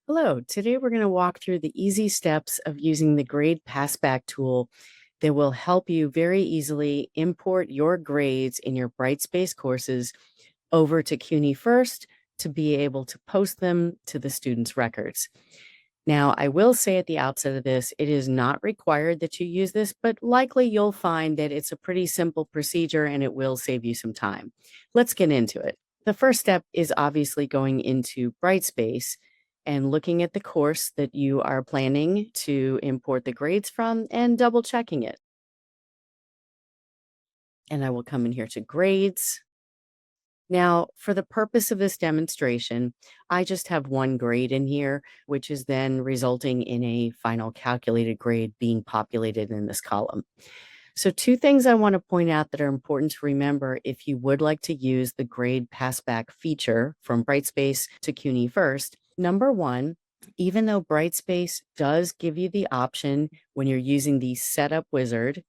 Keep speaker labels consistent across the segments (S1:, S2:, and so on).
S1: Hello, today we're going to walk through the easy steps of using the Grade Passback tool that will help you very easily import your grades in your Brightspace courses over to CUNY First to be able to post them to the students' records. Now, I will say at the outset of this, it is not required that you use this, but likely you'll find that it's a pretty simple procedure and it will save you some time. Let's get into it. The first step is obviously going into Brightspace and looking at the course that you are planning to import the grades from and double checking it. And I will come in here to grades. Now, for the purpose of this demonstration, I just have one grade in here, which is then resulting in a final calculated grade being populated in this column. So two things I want to point out that are important to remember if you would like to use the grade passback feature from Brightspace to CUNY First. Number one, even though Brightspace does give you the option when you're using the setup wizard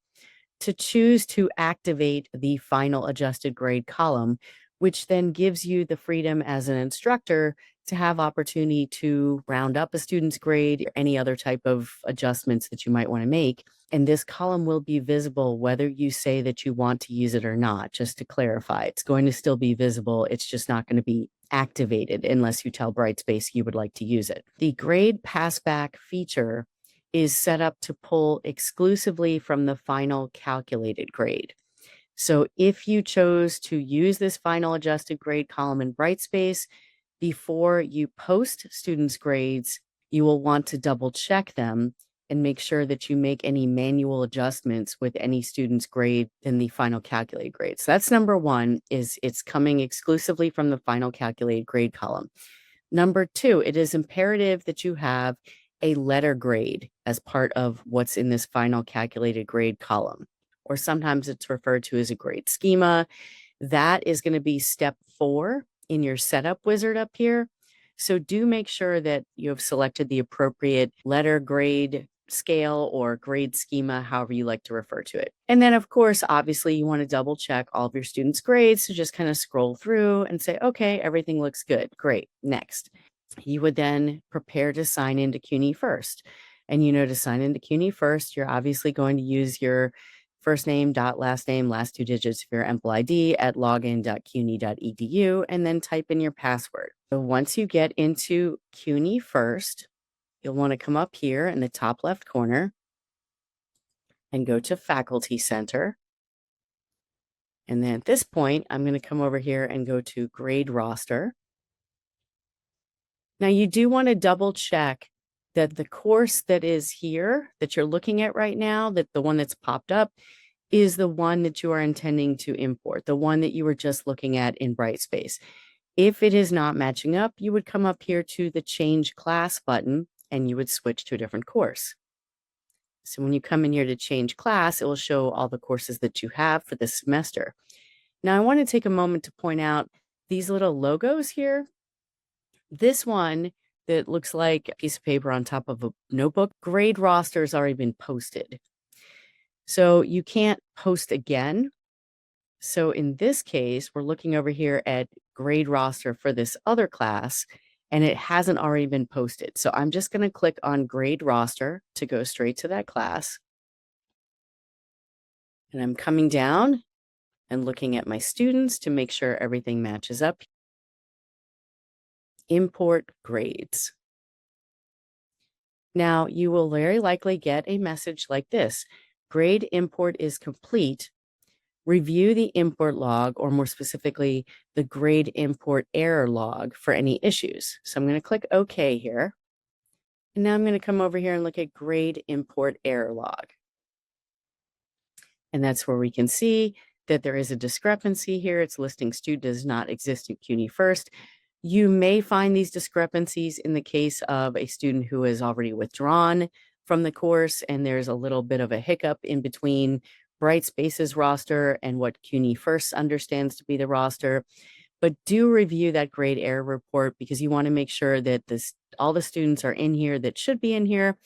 S1: to choose to activate the final adjusted grade column, which then gives you the freedom as an instructor to have opportunity to round up a student's grade or any other type of adjustments that you might want to make. And this column will be visible whether you say that you want to use it or not. Just to clarify, it's going to still be visible. It's just not going to be activated unless you tell Brightspace you would like to use it. The grade passback feature is set up to pull exclusively from the final calculated grade. So if you chose to use this final adjusted grade column in Brightspace, before you post students' grades, you will want to double check them and make sure that you make any manual adjustments with any student's grade in the final calculated grade. So that's number one, is it's coming exclusively from the final calculated grade column. Number two, it is imperative that you have a letter grade as part of what's in this final calculated grade column, or sometimes it's referred to as a grade schema. That is going to be step 4 in your setup wizard up here. So do make sure that you have selected the appropriate letter grade scale or grade schema, however you like to refer to it. And then, of course, obviously, you want to double check all of your students' grades. So just kind of scroll through and say, okay, everything looks good. Great. Next. You would then prepare to sign into CUNY First. And to sign into CUNY First, you're obviously going to use your first name, last name, last 2 digits of your EMPL ID at login.cuny.edu, and then type in your password. So once you get into CUNY First, you'll want to come up here in the top left corner and go to Faculty Center. And then at this point, I'm going to come over here and go to Grade Roster. Now, you do want to double check that the course that is here that you're looking at right now, that the one that's popped up, is the one that you are intending to import, the one that you were just looking at in Brightspace. If it is not matching up, you would come up here to the Change Class button and you would switch to a different course. So when you come in here to change class, it will show all the courses that you have for this semester. Now, I want to take a moment to point out these little logos here. This one that looks like a piece of paper on top of a notebook, grade roster has already been posted. So you can't post again. So in this case, we're looking over here at grade roster for this other class, and it hasn't already been posted. So I'm just going to click on grade roster to go straight to that class. And I'm coming down and looking at my students to make sure everything matches up. Import grades. Now, you will very likely get a message like this: grade import is complete. Review the import log, or more specifically, the grade import error log for any issues. So I'm going to click OK here. And now I'm going to come over here and look at grade import error log. And that's where we can see that there is a discrepancy here. It's listing student does not exist at CUNY First. You may find these discrepancies in the case of a student who is already withdrawn from the course, and there's a little bit of a hiccup in between Brightspace's roster and what CUNY First understands to be the roster. But do review that grade error report, because you want to make sure that all the students are in here that should be in here,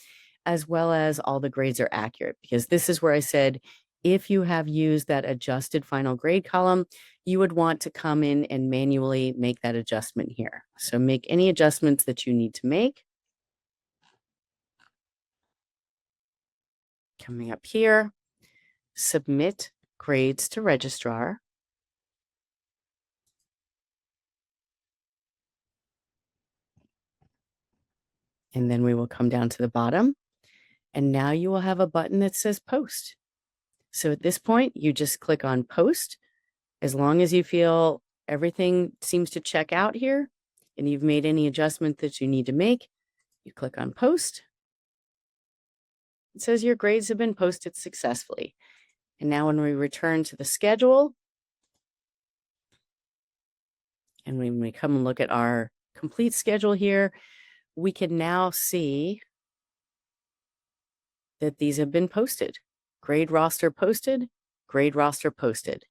S1: as well as all the grades are accurate, because this is where I said, if you have used that adjusted final grade column, you would want to come in and manually make that adjustment here. So make any adjustments that you need to make. Coming up here, submit grades to registrar. And then we will come down to the bottom, and now you will have a button that says post. So at this point, you just click on post. As long as you feel everything seems to check out here and you've made any adjustment that you need to make, you click on post. It says your grades have been posted successfully. And now when we return to the schedule, and when we come and look at our complete schedule here, we can now see that these have been posted. Grade roster posted, grade roster posted.